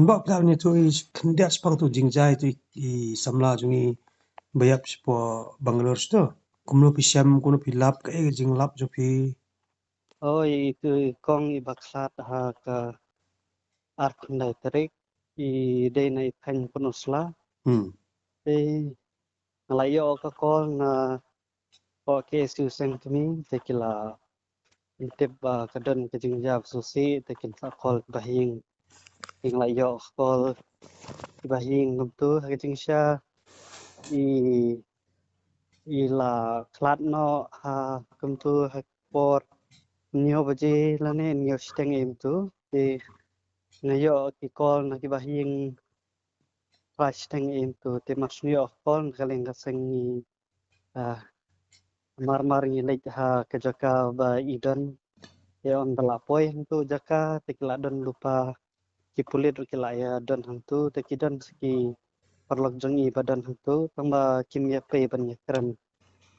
Kanbak kau ni tu kendia sepang tu jingjai tu I Samla jungi bayap sepo Bangalore tu. Kumno pi syam kuno pi lap ke jinglap jo pi. Oh itu kong I baksat ha ke arkandai terik I day na ikan penusla. Ngelayo ke kol na ke suseng kami tekila intip kadan kejingjab susi tekin sakol bahing ngelayo kol bahing tu kejingsya ila klat no ha kumtu Khubor nyo baje lane nyo steng im tu te ngayo ki kol na ki bahing crash steng im tu te masnyo kol kaleng kaseng ni mar ni lek ha kejaka ba idan ya on dalapoy tu jaka te kila don lupa ki pulit kila ya don hantu te kidan ski perlok jongi badan hantu tamba kimia pe ban keren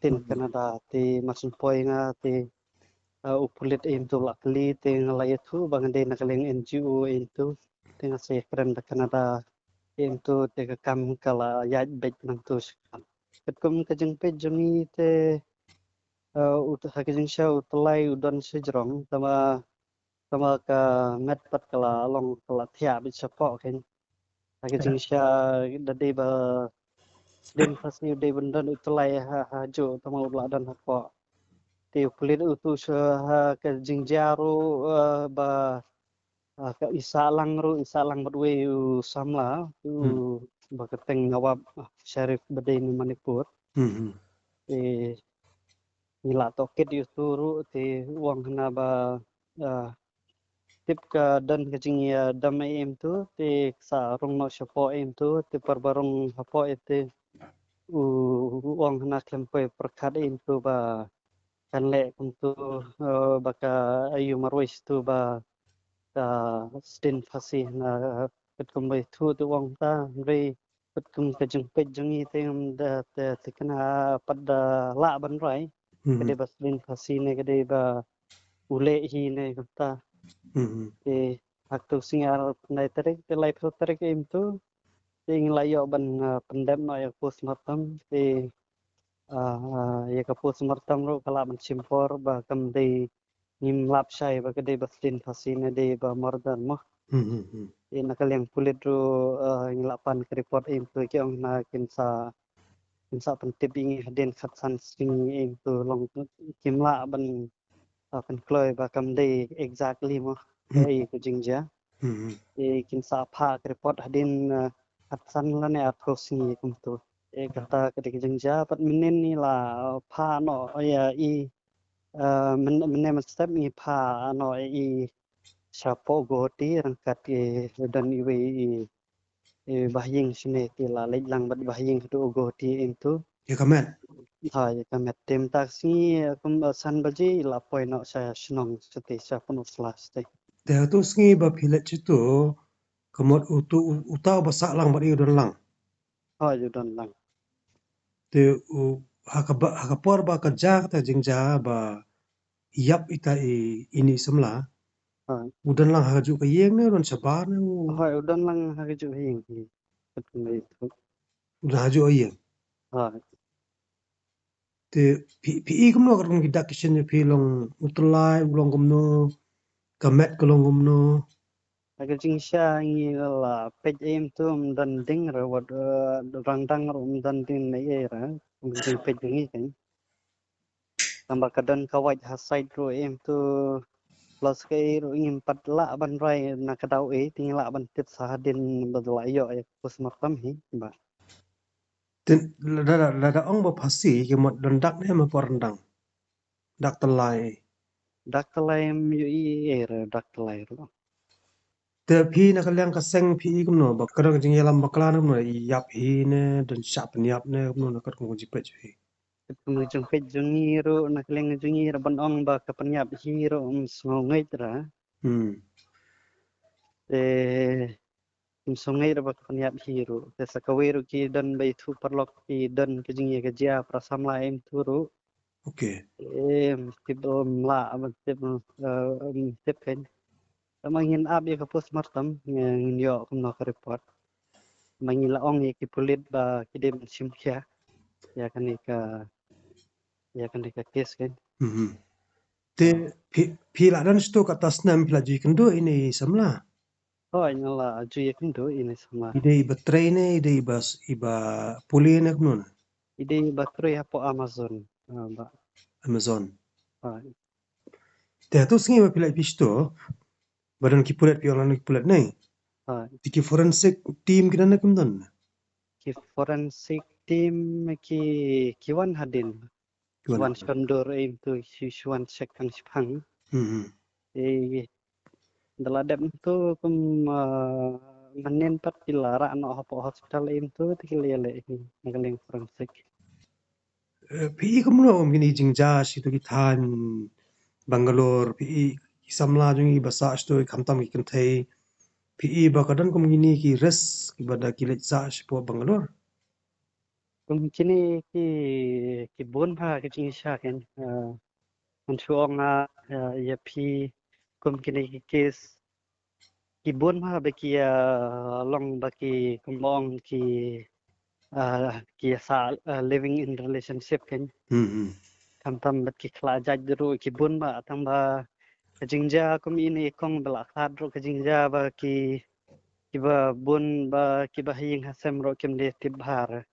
tin Canada te masun poy nga te upulit itu lakli te ngalaya tu bangde nakaleng NGO itu te ngasih keren da Canada itu te kam kala yaj bej nantus ketkum kajeng pe jongi te hakajeng sha utlai udon sejrong tama ka metpat kala long kala thia bi chapo ken hakajeng sha dade ba den fasi de bendan utlai ha jo tama uladan hapo te kulit utu ke jingjaru ba ke isalang badwe Samla tu ba keteng ngawab Syarif bade ni Manipur te nila toket yuturu te uang kena ba tip ka dan kejingya damai em tu te sa rong no syapo em tu te perbarong hapo ete uang kena klempoy perkat em tu ba kanle untuk baka ayu marwis tu ba stin fasih na ketkum bai tu tu wang ta re ketkum kejeng pejeng I tem da te kena pada la ban rai kede bas stin fasih ne kede ba ule hi ne kata te aktu singar nai tarik te lai pro tarik im tu ting layo ban pendem no ya pos matam te ya kapus martam ro kala ban simpor ba kam de nim lap shai ba kede ba stin fasih ne de ba mardan mo nakal yang kulit ro nglapan ke report im tu ke ong na kinsa pentip ingi haden khatsan sing im tu long kimla ban pen kloi ba kam de exactly mo ai ku jingja kinsa pha ke report haden khatsan la ne atrosi kum tu kata ke jingja pat minen ni la pha no ya men step ni pha no siapa goti rangkat dan iwe bahing sini tila lang bat bahing tu goti itu Ya kamet. ya kamet tem taksi kum san baji la poi no saya Shillong sete saya penuh selas teh Te tu sngi ba pilet citu kemot utau basak lang bat iu lang. ju dan lang Te hakapor ba kerja ta jingja ba yap ita ini Samla. Udan lang haju ke yeng ne ron sabar ne. Udan lang haju hing betul itu Udan haju yeng. Te pi kumno karung gidak kishen pi long utlai ulong kumno kamet kolong kumno agak jingsha ngi la pej em tu dan ding rawat rangdang rum dan ding nei era mungkin pej ngi kan tambah kadan kawaj hasai ro em tu plus ke ro ingin patla ban rai na kadau tingla ban tit sahadin badlayo pus makam hi ba ten lada ong ba pasi ke mot rendak ne ma rendang dak telai dak telai yu era dak telai ro te pi na kalyang kaseng pi kumno ba kadang jing yalam baklan kumno yap hi ne dan syap niap ne kumno na kat kumno jipet hi Jung pej jungi ro na kleng jungi ra ban ong ba kapanyap hi ro sngai tra sungai ra ba kapanyap hi ro te sakawero ki dan bai thu parlok ki dan ki jingi ka jia prasamla em thu ro okay tip la tip kan mangin ab ya kapus martam ngin yo kumno ka report mangin laong ya ki pulit ba ki dem simkia ya kan ka case kan Te pila dan sto kat tasnam pila ji kendo ini Samla. oh inala aju ya kendo ini sama Ide iba traine, ide iba pulih nak nun ide batro ya po Amazon ba Amazon. ah Te tu singi ba pila pisto badan ki pulet pi orang ki pulet nei. ah Tiki forensik team kita nak nun. ki forensic team ki wan hadin Gimana? wan sondor itu wan cek kang sipang Hmm. eh daladap tu kum manen pat pilara no hospital itu tikilele ini magaling forensik Pi kamu om gini jingjas itu kita Bangalore pi Samla jungi basa sto kamtam ki kentai pi bakadan kamu gini ki res ki bada ki letsa po Bangalore. kum kini ki bon ha ki jingisha kan man chuong ya pi kum kini ki case ki bon ha be ki long ba ki kumong ki sa living in relationship kan Hmm. tam bat ki khla jaj ru ki bon ba tam ba kajingja kum ini kong bela khat ro kajingja ba ki ba bon ba ki ba hing hasem ro kim de tibhar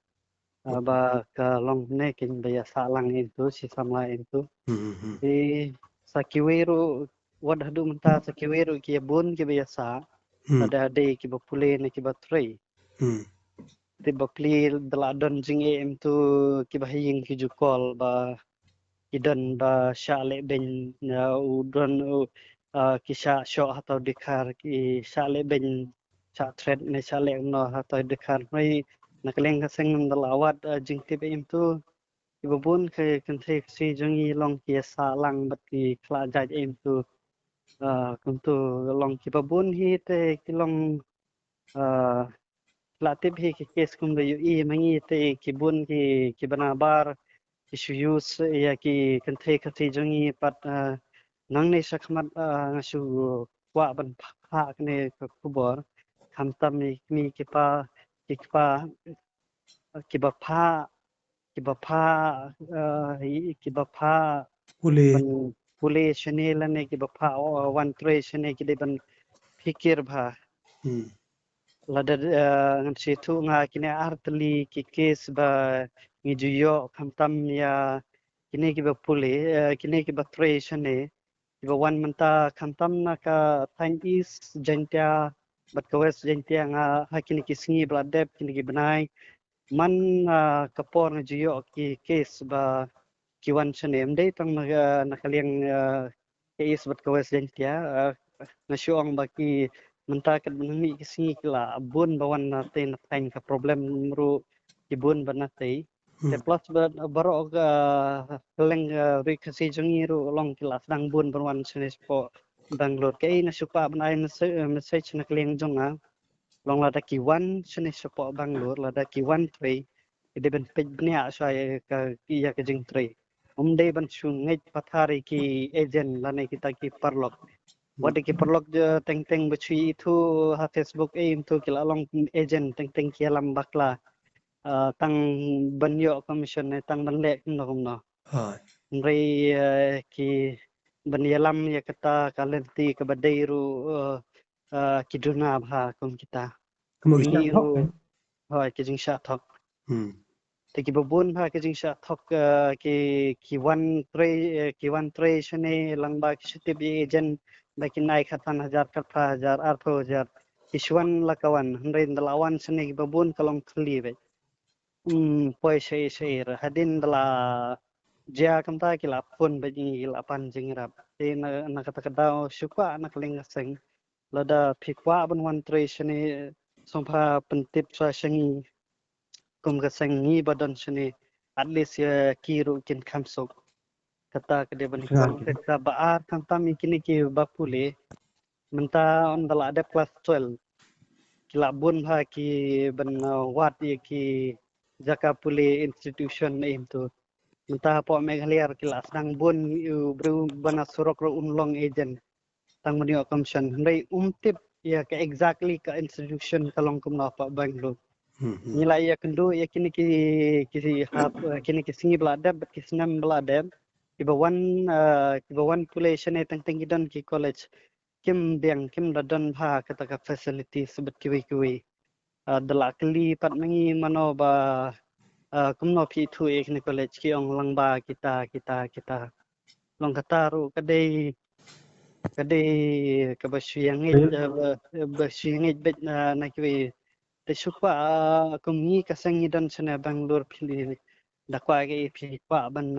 ba ka long ne kin ba ya salang itu si samla itu Hmm. di sakiweru wad hadu menta sakiweru ki bon ki ba ya sa Hmm. ada ade ki ba pule ne ki ba trei Hmm. ti ba pli dala don jing em tu ki ba hing ki ju call ba idan ba sha le ben u don ki sha sho atau dikar ki sha le ben sha thread ne sha le no atau dikar mai nakaleng ka seng dala awat jing ti em tu ibu pun ke kente si jungi long ki sa lang bat ki kla jaj em tu kuntu long ki babun hi te ki long kla tip hi ki kes kum de yu i mangi te ki bun ki banabar ki shuyus ya ki kente ka si jungi pat nang ne sakmat ngasu kwa ban pha ne khubor kham tam ni ki pa ki ba pha ki ba pha ki ba pha Boleh. ban pule shane lane ki ba pha wan tre shane ki de ban fikir bha Hmm. lada ngan situ nga kini artli ki kes ba ngi juyo khamtam ya kini ki ba pule kini ki ba tre shane ki ba wan manta khamtam na ka thank is jantia bat ka wes jantia nga hakini ki singi bla dep kini ki banai man kapor ngi juyo ki kes ba kiwan senem dei tang nakaliang ke is bat kawes jantia nasyong baki mentakat benani kisi kila bun bawan nate natain ka problem ru kibun banate te plus baro ga keleng ri kasi jungi ru long kila sedang bun berwan senes po Bangalore ke na supa banai message na keleng jonga long lada kiwan senes po Bangalore lada kiwan tre ide ben pej bnia saya ka iya ke jing tre umde ban sungai pathari ki agent lane kita ki parlok wadi ki parlok je teng teng bachui itu ha Facebook itu kila long agent teng teng ki alam bakla tang banyo commission tang banlek no no Ah. ngri ki banyalam ya kata kalenti ke badairu ki duna bha kum kita Kamu bisa ngiru tak kan? hoy ki jing sha thok Hmm. te ki babun ha ki jing sha thok ki wan tre shane lang ba ki shite bi agent bakin nai khatan hajar kata hajar artho hajar iswan lakawan hndai dalawan shane ki babun kalong khli be poi shei hadin dala jia kamta ki la pun be la pan jing rap te na kata kadau syukwa na kling seng lada phikwa ban wan tre shane sompa pentip swa shangi kum ga sangi badan shane at least ya kiru kin kamsok kata kede ban Sangat. long kata baar kanta mi kini ki bapule menta on dala ada class 12 kila bun ha ki ban wat ye ki jaka pule institution itu menta po Meghalaya kila sedang bun bru bana surok ro unlong agent tang menio commission rai umtip ya ke exactly ke institution kalong kumna pa Bangalore nila ya kendo ya kini hap kini singi belada but kisnam belada kiba one population e tang tangidan ki college kim dadan bha kata ka facility sebut kiwi dalakli pat mangi mano ba kumno pi thu ek ni college ki ong langba kita long kataru kadai kabasyiangit bet na kiwi te supa kumni kasangi dan sana Bangalore pili dakwa ke pi pa ban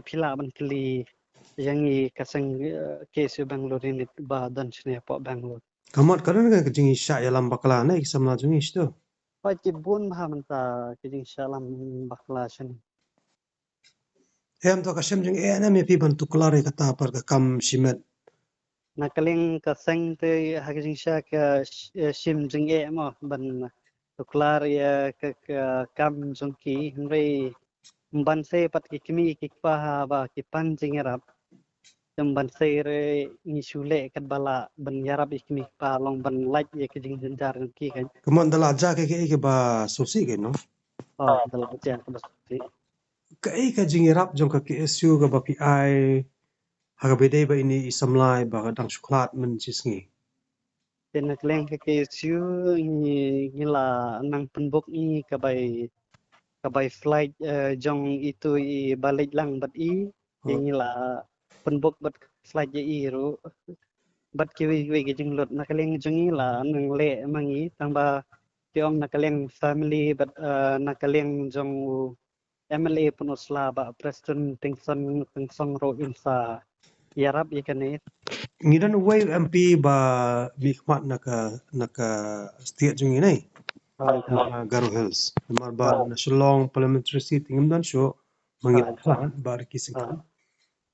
pila ban kili yangi kasang kesu Bangalore ni ba dan sana pa Bangalore Kamat karan ka jingi sha ya lam bakla na isamla jungi isto. pa kibun bha manta kijing shalam bakla shani Hem to kasem jing na me pi ban tuklare kata par ka kam shimet. nakaling kasang te haging sha ka shim jing mo ban tuklar ya ka kam jongki hre ban se pat ki kimi ki pa ba ki pan jing rap ban se re ni sule kat bala ban yarap ikmi pa long ban like ye ki jing jar ki kan Kamat dala ja ke ba sosi ke no. dal ja ka bas Ka jingi rap jong ka KSU ka ba PI haga bede ba ini isamlai ba ka dang shuklat men jisngi. ten nakaling ka siu ni la nang penbok ni ka bay flight jong itu i balik lang bat i ni la penbok bat flight ye i ro bat ki we ki jing lot nakaling jong i la nang le mangi tang ba tiong nakaling family bat nakaling jong MLA Punosla ba Preston Tingson ro insa yarap ikane Ngidan way MP ba mikmat naka state jungi nai. Garo Hills. Mar ba na Shillong parliamentary seat ngam dan show mangit plan ba kising kan.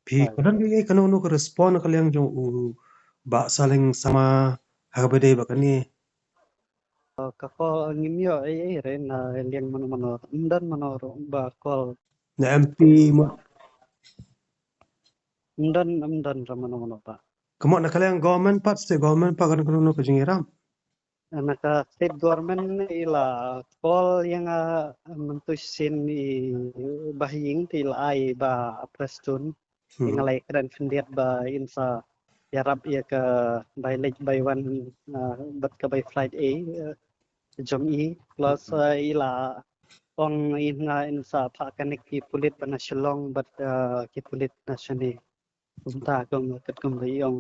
Pi kadan ke kanu no ka respond ka liang jong u ba saling sama haga bede ba kani. kako ngimyo ay re na liang mano undan mano ba call Na MP mo undan mano ba kamat na kaliang government part state government pa kan kanu no ka jingi ram. naka state government ila call yang mentusin i bahing til ai ba Preston yang lai kran fendiat ba insa yarap ya ka by late by one bat ka by flight A jom i plus ila ong insa pa kanik ki pulit pa na Shillong bat ki pulit na siya ni punta kong kat kong ong